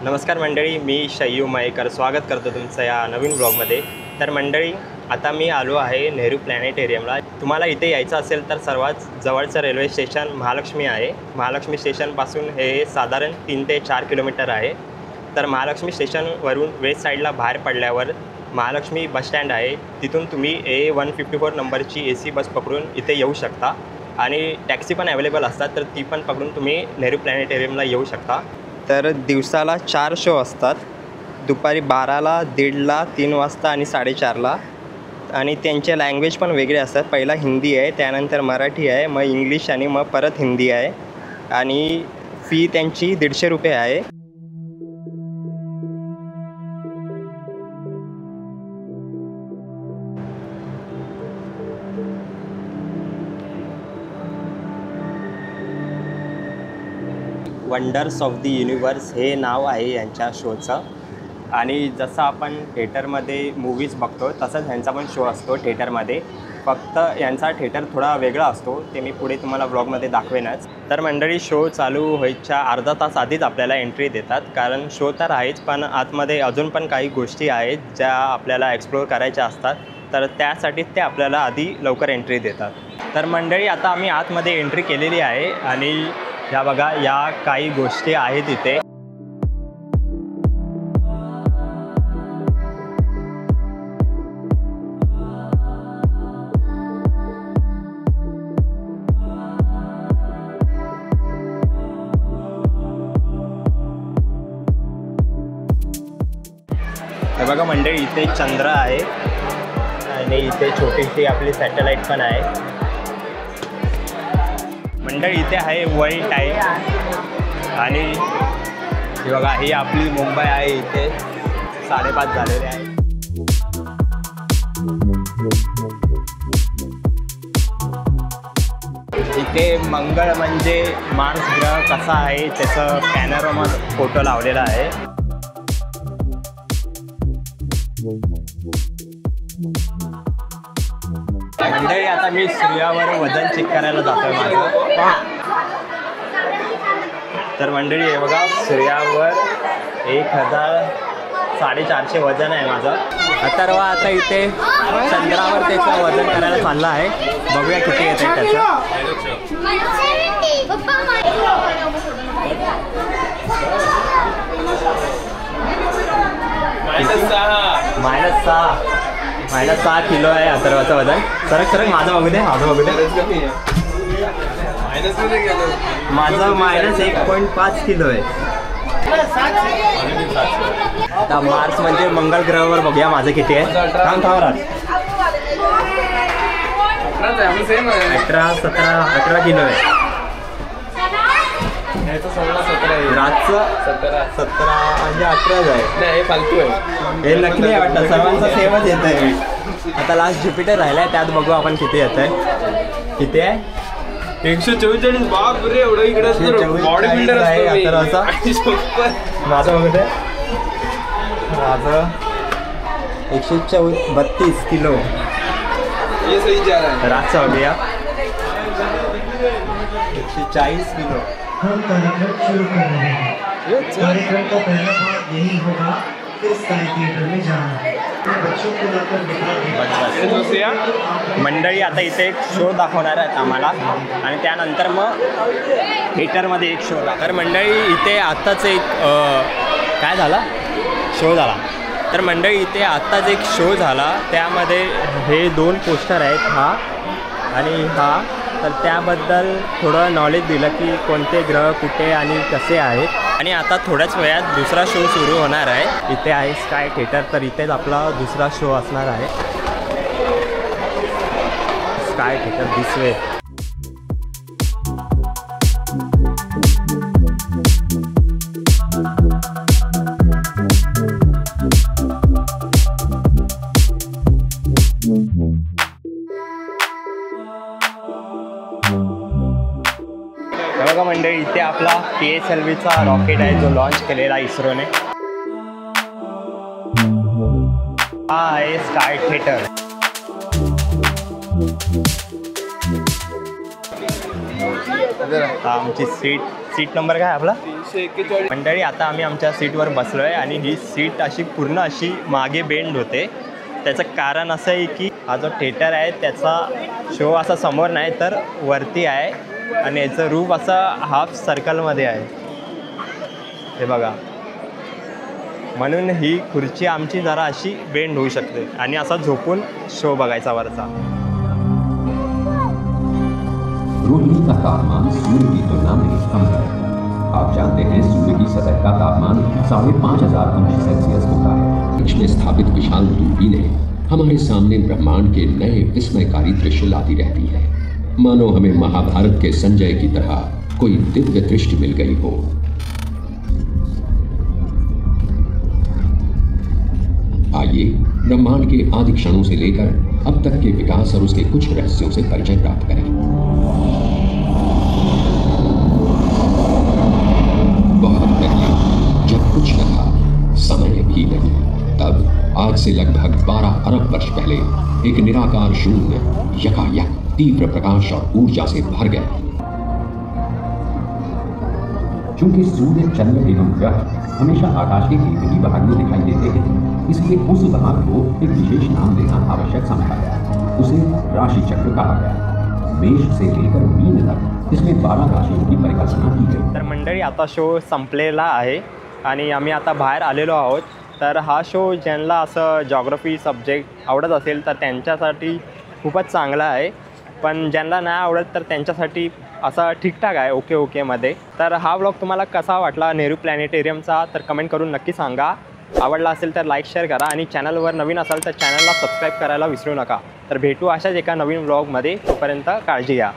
नमस्कार मंडळी, मी शय्यू मयेकर स्वागत करतो तुमचं या नवीन ब्लॉगमध्ये। तर मंडळी, आता मी आलो आहे नेहरू प्लॅनेटेरियमला। तुम्हाला इथे यायचं असेल तर सर्वात जवळचं रेल्वे स्टेशन महालक्ष्मी आहे। महालक्ष्मी स्टेशनपासून हे साधारण 3 ते 4 किलोमीटर आहे। तर महालक्ष्मी स्टेशनवरून वेस्ट साईडला बाहेर पडल्यावर महालक्ष्मी बस स्टँड आहे, तिथून तुम्ही A154 नंबरची AC बस पकडून इथे येऊ शकता आणि टॅक्सी पण अवेलेबल असतात, तर ती पण पकडून तुम्ही नेहरू प्लॅनेटेरियमला येऊ शकता। तर दिवसाला 4 शो असतात, दुपारी 12ला, 1:30ला, 3 वाजता आणि 4:30ला। आणि त्यांचे लँग्वेज पण वेगळे असतात, पहिला हिंदी आहे, त्यानंतर मराठी आहे, मग इंग्लिश आणि मग परत हिंदी आहे। आणि फी त्यांची 150 रुपये आहे। वंडर्स ऑफ द युनिवर्स हे नाव आहे यांच्या शोचं। आणि जसं आपण थिएटरमध्ये मूवीज बघतो तसंच ह्यांचा पण शो असतो थिएटरमध्ये, फक्त यांचा थिएटर थोडा वेगळा असतो, ते मी पुढे तुम्हाला ब्लॉगमध्ये दाखवेनच। तर मंडळी, शो चालू व्हायच्या अर्धा तास आधीच आपल्याला एंट्री देतात, कारण शो तर आहेच पण आतमध्ये अजून पण काही गोष्टी आहेत ज्या आपल्याला एक्सप्लोअर करायच्या असतात, तर त्यासाठी ते आपल्याला आधी लवकर एंट्री देतात। तर मंडळी, आता आम्ही आतमध्ये एंट्री केलेली आहे आणि या बघा, या काही गोष्टी आहेत इथे। हे बघा मंडळी, इथे चंद्र आहे आणि इथे छोटीशी आपली सॅटेलाइट पण आहे। मंडळी, इथे आहे वर्ल्ड टाईम आणि हे बघा, ही आपली मुंबई आहे, इथे 5:30 झालेले आहे। इथे मंगळ म्हणजे मार्स ग्रह कसा आहे त्याचं पॅनोरामा फोटो लावलेला आहे। मंडळी, आता मी सूर्यावर वजन चेक करायला जातोय माझं। तर मंडळी, हे बघा, सूर्यावर 1450 वजन आहे माझं। अथर्व आता इथे चंद्रावर त्याचं वजन करायला चाललं आहे, बघूया किती येत आहे त्याचं। -6 किलो आहे अथर्वाचं वजन। सरक माझं बघू दे, माझं बघू दे, माझं -1.5 किलो आहे। आता मार्स म्हणजे मंगळ ग्रहावर बघूया माझं किती आहे। 18 किलो आहे। रातचं 17 म्हणजे 18 आहे, हे फालतू आहे, हे नकली आहे वाटतं, सर्वांचं सेमच येत आहे। आता लास्ट ज्युपिटर राहिला आहे, त्यात बघू आपण किती येत आहे। किती आहे? 144। बाप रे, एवढं इकडे बॉडी बिल्डर आहे अथर्वचा। माझं बघू दे, माझं 132 किलो। ये सही जा रहा है। रातचा बघूया, 140 किलो। हम कार्यक्रम शुरू कर रहे हैं। कार्यक्रम का पहला भाग यही होगा, फिर स्काई थिएटर में जाना है। बच्चों को लेकर मंडळी, आता इथे एक शो दाखवणार आहेत आम्हाला आणि त्यानंतर मग थिएटरमध्ये एक शो तर मंडळी, इथे आत्ताच एक काय झाला, शो झाला। तर मंडळी, इथे आत्ताच एक शो झाला, त्यामध्ये हे 2 पोस्टर आहेत, हा आणि हा। तर त्याबद्दल थोडं नॉलेज दिलं की कोणते ग्रह कुठे आणि कसे आहेत। आणि आता थोड्याच वेळात दुसरा शो सुरू होणार आहे। इथे आहे स्काय थिएटर, तर इथेच आपला दुसरा शो असणार आहे, स्काय थिएटर दिस वे। बघा मंडळी, इथे आपला PSLVचा रॉकेट आहे जो लॉन्च केलेला इस्रोने। हा आहे स्काय थिएटर। आमची सीट नंबर काय आपला 341. मंडळी आता आम्ही आमच्या सीटवर बसलो आहे आणि ही सीट अशी पूर्ण अशी मागे बेंड होते. त्याचं कारण असं आहे की हा जो थिएटर आहे त्याचा शो असा समोर नाही तर वरती आहे आणि याचं रूप असं हाफ सर्कलमध्ये आहे. हे बघा, म्हणून ही खुर्ची आमची जरा अशी बेंड होऊ शकते आणि असा झोपून शो बघायचा वरचा. रोहिणी का तापमान सूर्य की तुलना में कम है. आप जानते हैं सूर्य की सतह का तापमान 5,500 अंश सेल्सियस होता है. कक्ष में स्थापित विशाल दूरबीनें हमारे सामने ब्रह्मांड के नए विस्मयकारी दृश्य लाती रहती है, मानो हमें महाभारत के संजय की तरह कोई दिव्य दृष्टि मिल गई हो. आइए ब्रह्मांड के आदि क्षणों से लेकर अब तक के विकास और उसके कुछ रहस्यों से परिचय प्राप्त करें. बहुत पहले जब कुछ न था, समय भी नहीं, तब आज से लगभग 12 अरब वर्ष पहले एक निराकार शून्य यकायक तीव्र प्रकाश और ऊर्जा से भर गया. चूंकि सूर्य, चंद्र एवं ग्रह हमेशा आकाश के एक ही भाग में दिखाई देते हैं, इसलिए उस भाग को एक विशेष नाम देना आवश्यक समझा गया. उसे राशि चक्र कहा गया. मेष से लेकर मीन तक इसमें 12 राशियों की परिकल्पना की गई. तर मंडळी आता शो संपलेला आहे आणि आम्ही आता बाहेर आलेलो आहोत. तर हा शो ज्यांना असं जॉग्रफी सब्जेक्ट आवडत असेल तर त्यांच्यासाठी खूपच चांगला आहे, पण ज्यांना नाही आवडत तर त्यांच्यासाठी असा ठीकठाक आहे, ओके ओकेमध्ये. तर हा व्लॉग तुम्हाला कसा वाटला नेहरू प्लॅनेटेरियमचा तर कमेंट करून नक्की सांगा. आवडला असेल तर लाईक शेअर करा आणि चॅनलवर नवीन असाल तर चॅनलला सबस्क्राईब करायला विसरू नका. तर भेटू अशाच एका नवीन व्लॉगमध्ये. तोपर्यंत काळजी घ्या.